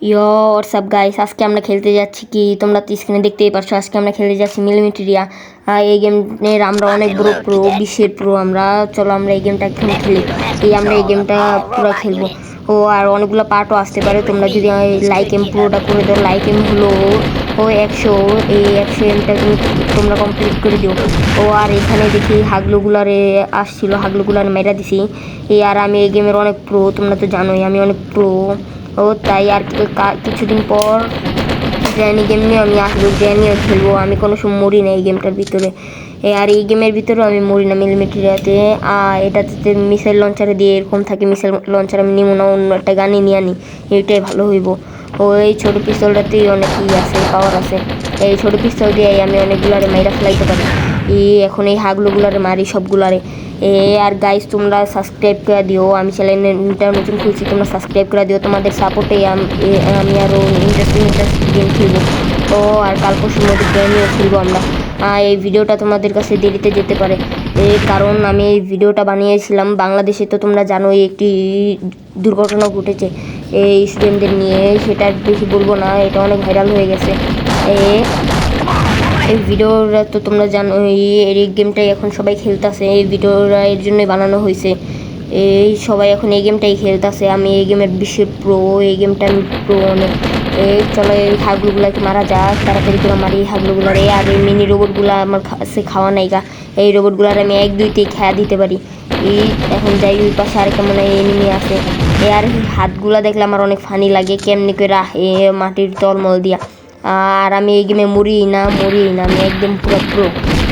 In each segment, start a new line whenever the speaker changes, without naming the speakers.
ইয়ো WhatsApp guys, আজকে আমরা খেলতে যাচ্ছি কি তোমরা তো স্ক্রিনে দেখতেই পারছো। আজকে আমরা খেলতে যাচ্ছি মিলিমিটারিয়া। এই গেমের আমরা অনেক প্রো বিশ্বের প্রো আমরা। চলো আমরা এই গেমটা এখন খেলি। আমরা এই গেমটা পুরো খেলবো। আর অনেকগুলো পার্টও আসতে পারে। তোমরা যদি লাইক এম পুরোটা করে দাও, লাইক এম হলো 100, এই 100 এমটা তোমরা কমপ্লিট করে দিও। আর এখানে দেখি হাগলুগুলারে আসছিল, হাগলুগুলার মেরা দিছি। আর আমি এই গেমের অনেক প্রো, তোমরা তো জানোই আমি অনেক প্রো। তাই আর কিছুদিন পর গ্র্যানি গেম নিয়ে আমি আসবো, গ্র্যানিও খেলবো। আমি কোনো সময় মরি না এই গেমটার ভিতরে। আর এই গেমের ভিতরেও আমি মরি না মিলিমিটারিয়াতে। এটাতে মিসাইল লঞ্চারে দিয়ে এরকম থাকে, মিসাইল লঞ্চার আমি নিব না, অন্য একটা গানই নিয়ে আনি, এইটাই ভালো হইব। এই ছোটো পিস্তলটাতেই অনেক আছে, পাওয়ার আছে। এই ছোটো পিস্তল দিয়ে আমি অনেকগুলারে মাইরা ফেলাইতে পারি। এখন এই হাগলুগুলারে মারি সবগুলারে। আর গাইস তোমরা সাবস্ক্রাইব করে দিও, আমি চ্যানেলটা নতুন খুলছি, তোমরা সাবস্ক্রাইব করে দিও। তোমাদের সাপোর্টে আমি আরও ইন্টারেস্টিং গেম খেলবো। আর কাল পরশুর মধ্যে গেমও খেলবো আমরা। এই ভিডিওটা তোমাদের কাছে দেরিতে যেতে পারে, কারণ আমি এই ভিডিওটা বানিয়েছিলাম বাংলাদেশে। তো তোমরা জানোই একটি দুর্ঘটনা ঘটেছে এই স্টুডেন্টদের নিয়ে, সেটা বেশি বলবো না, এটা অনেক ভাইরাল হয়ে গেছে। এই ভিডিওটা তো তোমরা জানো, এই গেমটাই এখন সবাই খেলতেছে। এই ভিডিওটা এর জন্যই বানানো হয়েছে। এই সবাই এখন এই গেমটাই খেলতেছে। আমি এই গেমের বিশ্বের প্রো, এই গেমটা আমি প্রো অনেক। চলো এই হাগলুগুলাকে মারা যাক, তাড়াতাড়ি করে মারি হাগলুগুলারে। আর এই মিনি রোবটগুলা আমার কাছে খাওয়া নাই গা, এই রোবটগুলার আমি 1-2তেই খেয়া দিতে পারি। এখন যাই ওই পাশে আর কেমন এনিমি আছে। আর হাতগুলা দেখলে আমার অনেক ফানি লাগে, কেমনি করে রাহে মাটির তলমল দিয়া। আর আমি এই গেমে মরি না, আমি একদম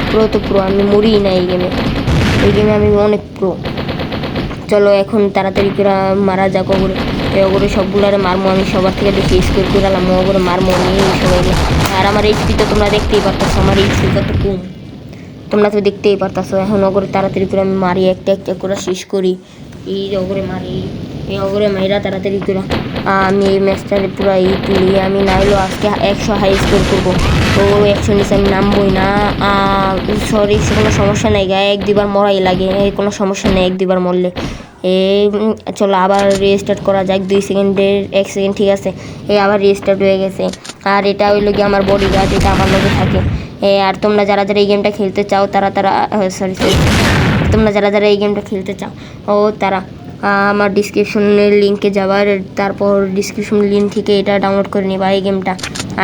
পুরো তো প্রো, আমি মরি না এই গেমে আমি অনেক প্রো। চলো এখন তাড়াতাড়ি করে মারা যাক ওগুলো সবগুলারে মারমো। আমি সবার থেকে বেশি স্কোর করে আলাম, ওগুলো মারমো নিয়ে সবাই। আর আমার এইচপি তো তোমরা দেখতেই পারতেছো, আমার এইচপি কত কম তোমরা তো দেখতেই পারতেছো। এখন ওগুলো তাড়াতাড়ি করে আমি মারি, একটা করে শেষ করি। এই ওগুলো মারি, এই ওগুলো মাইরা তাড়াতাড়ি করে আমি এই ম্যাচটারে পুরো তুলি। আমি নাইলেও আজকে 100 হাই স্কোর করবো। 100 নিচে আমি নামবই না। সরি, কোনো সমস্যা নেই গায়ে, 1-2বার মরাই লাগে, কোনো সমস্যা নেই 1-2বার মরলে। চলো আবার রিস্টার্ট করা যাক, 2 সেকেন্ডের 1 সেকেন্ড, ঠিক আছে। আবার রিস্টার্ট হয়ে গেছে। আর এটা হইলো গিয়ে আমার বডিগার্ড, এটা আমার লগে থাকে। আর তোমরা যারা এই গেমটা খেলতে চাও তারা সরি তোমরা যারা এই গেমটা খেলতে চাও তারা আমার ডিসক্রিপশনের লিঙ্কে যাবার, তারপর ডিসক্রিপশন লিঙ্ক থেকে এটা ডাউনলোড করে নিবা এই গেমটা।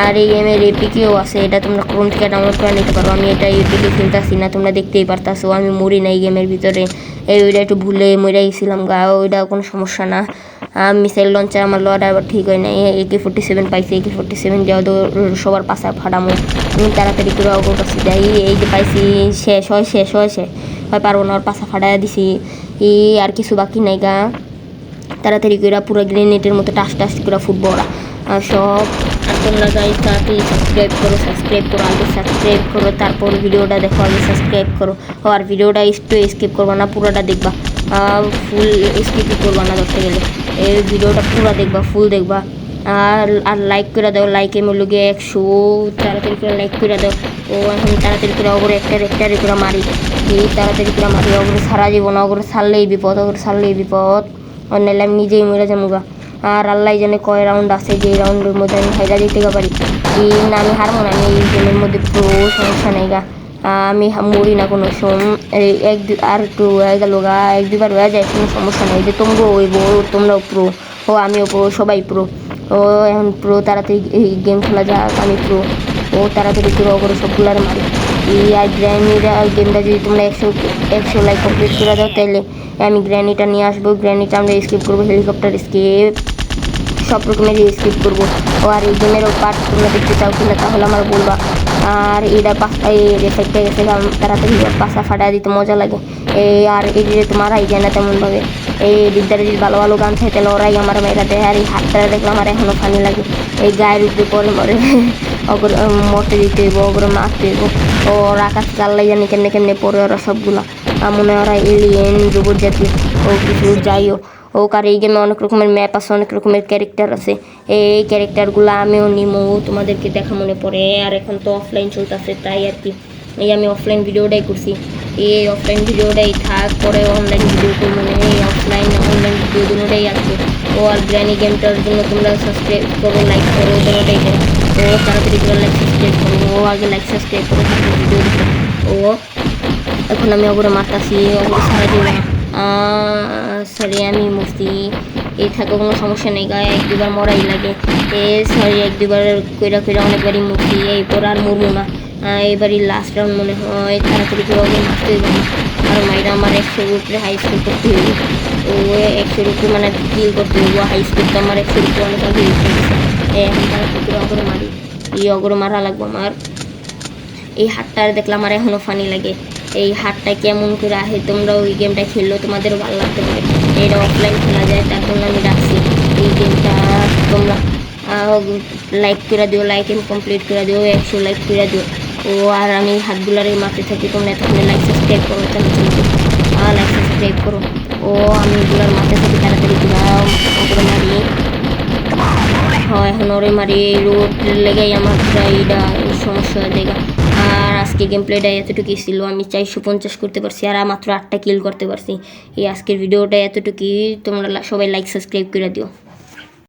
আর এই গেমের এপিকেও আছে, এটা তোমরা ক্রোম থেকে ডাউনলোড করে নিতে পারো। আমি এটা এপিকে খেলতেছি না, তোমরা দেখতেই পারতাছো আমি মরি না এই গেমের ভিতরে। ওইটা একটু ভুলে মরে গেছিলাম গা, ওইটা কোনো সমস্যা না। মিসাইল লঞ্চার আমার লড় আবার ঠিক হয় না। AK-47 পাইছি, AK-47 যাও তো সবার পাশা ফাটামো। আমি তাড়াতাড়ি করে অগর কাছে যাই। এই যে পাইছি, শেষ হয় পারবো না, ওর পাশা ফাটাইয়া দিছি। আর কিছু বাকি নাই গা, তাড়াতাড়ি করে পুরো গ্রেনেডের মতো টাস করে ফুটবল সব। তোমরা গাইস তাড়াতাড়ি সাবস্ক্রাইব করো, আগে সাবস্ক্রাইব করো, তারপর ভিডিওটা দেখো, আগে সাবস্ক্রাইব করো। আর ভিডিওটা একটু স্কিপ করবা না, পুরোটা দেখবা, ফুল স্কিপ করবা না ধরতে গেলে। এই ভিডিওটা পুরো দেখবা, ফুল দেখবা। আর লাইক করে দাও, লাইকে মূল্য গিয়ে 100, তাড়াতাড়ি করে লাইক করে দাও। এখন তাড়াতাড়ি করে ওগুলো একটা করে মারি। তাড়াতাড়ি করে মারি, ওগুলো সারা জীবন, ওগুলো ছাড়লেই বিপদ। নাহলে আমি নিজেই মরে যাবো গা। আর আল্লাহ জানে কয় রাউন্ড আছে, যে রাউন্ডের মধ্যে আমি হাইরা দিতে পারি। না আমি হারবো না, আমি এই গেমের মধ্যে পুরো সমস্যা নেই গা। আমি মরি না কোনো সময়। আর একটু হয়ে গেল গা, 1-2বার হয়ে যায়, কোনো সমস্যা নেই। যে তোমরাও তোমরাও প্রো, আমিও প্রো, সবাই প্রো। এখন প্রো, তাড়াতাড়ি এই গেম খেলা যাক, আমি প্রো। তাড়াতাড়ি প্রো করে সবগুলার মারি। আর গ্র্যানিরা গেমটা যদি তোমরা 100 লাইক কমপ্লিট করে দাও, তাহলে আমি গ্র্যানিটা নিয়ে আসবো। গ্র্যানিটা আমরা স্কিপ করবো, হেলিকপ্টার স্কিপ, সব রকমেরই স্কিপ করবো। আর এই গেমেরও পার্ট তোমরা দেখতে চাও কিনা তাহলে আমার বলবা। আর এটা এই রেফেক্টে গেছে, তাড়াতাড়ি পাশা ফাটাই দিতে মজা লাগে। আর এই যে তো মারাই যায় না তেমনভাবে। এই দিকদারে যদি ভালো গান থাকে তাহলে ওরাই আমার মেয়েরা দেয়। আর এই হাতটা দেখলে আমার এখনও ফানি লাগে। এই গায়ের উপরে পরে মরে ওগুলো মরতে দিতে হইব, ওগুলো মারতে হইব। ওর আকাশ আল্লাহ জানি কেমনে পড়ে ওরা সবগুলা। মনে হয় ওরা এলিয়েন রোবট জাতীয় কিছু, যাইও। আর এই গেমে অনেক রকমের ম্যাপ আছে, অনেক রকমের ক্যারেক্টার আছে। এই ক্যারেক্টারগুলো আমিও নিমো, তোমাদেরকে দেখা মনে পড়ে। আর এখন তো অফলাইন চলতেছে, তাই আর কি আমি অফলাইন ভিডিওটাই করছি। এই অফলাইন ভিডিওটাই থাক, পরে অনলাইন ভিডিও করবো না, এই অফলাইন অনলাইন ভিডিও দুটোটাই আছে। ও আর গ্র্যানি গেমটার জন্য তোমরা সাবস্ক্রাইব করো, লাইক করো, দুটোটাই করো। ও তাড়াতাড়ি করে লাইক সাবস্ক্রাইব করো, ও আগে লাইক সাবস্ক্রাইব করো, তারপর ভিডিও দেখো। ও এখন আমি ওগুলো মারতাছি, ওগুলো সারা দিব না। সরি আমি মরছি, এই থাকে কোনো সমস্যা নেই, গায়ে এক দুবার মরাই লাগে। সরি এক দুবার কইরা কইরা অনেকবারই মরছি, এরপর আর মরবো না। এবারই লাস্ট রাউন্ড মনে হয়, তাড়াতাড়ি করে ওকে মারতে হইব না। আর মাইরা আমার 100-এর উপরে হাই স্কুল করতে হইব। ও 100-এর উপরে মানে কিল করতে হইব, হাই স্কুল তো আমার 100-এর উপরে অনেক আগে হয়ে গেছে। এখন তাড়াতাড়ি করে অগরে মারি, এই অগরে মারা লাগবো আমার। এই হাটটা দেখলাম আমার এখনও ফানি লাগে, এই হাটটা কেমন করে আহে, তোমরা ওই গেমটা খেললেও তোমাদেরও ভালো লাগতে পারে। এটা অফলাইন খেলা যায়, তার জন্য আমি রাখছি এই গেমটা। তোমরা লাইক করে দিও, লাইক কমপ্লিট করে দিও, 100 লাইক করে দিও। ও আর আমি হাতগুলারে মারতে থাকি, তোমরা এতক্ষণে লাইক সাবস্ক্রাইব করো, তাহলে চলবে। লাইক সাবস্ক্রাইব করো। ও আমি এগুলার মারতে থাকি, তাড়াতাড়ি করে মারি। হয় এখন ওরে মারি, রোড লেগেই আমার প্রায় এটা সমস্যা হয়ে যায়। আর আজকে গেম প্লেটা এতটুকুই ছিল, আমি 450 করতে পারছি আর মাত্র 8টা কিল করতে পারছি। এই আজকের ভিডিওটা এতটুকুই, তোমরা সবাই লাইক সাবস্ক্রাইব করে দিও।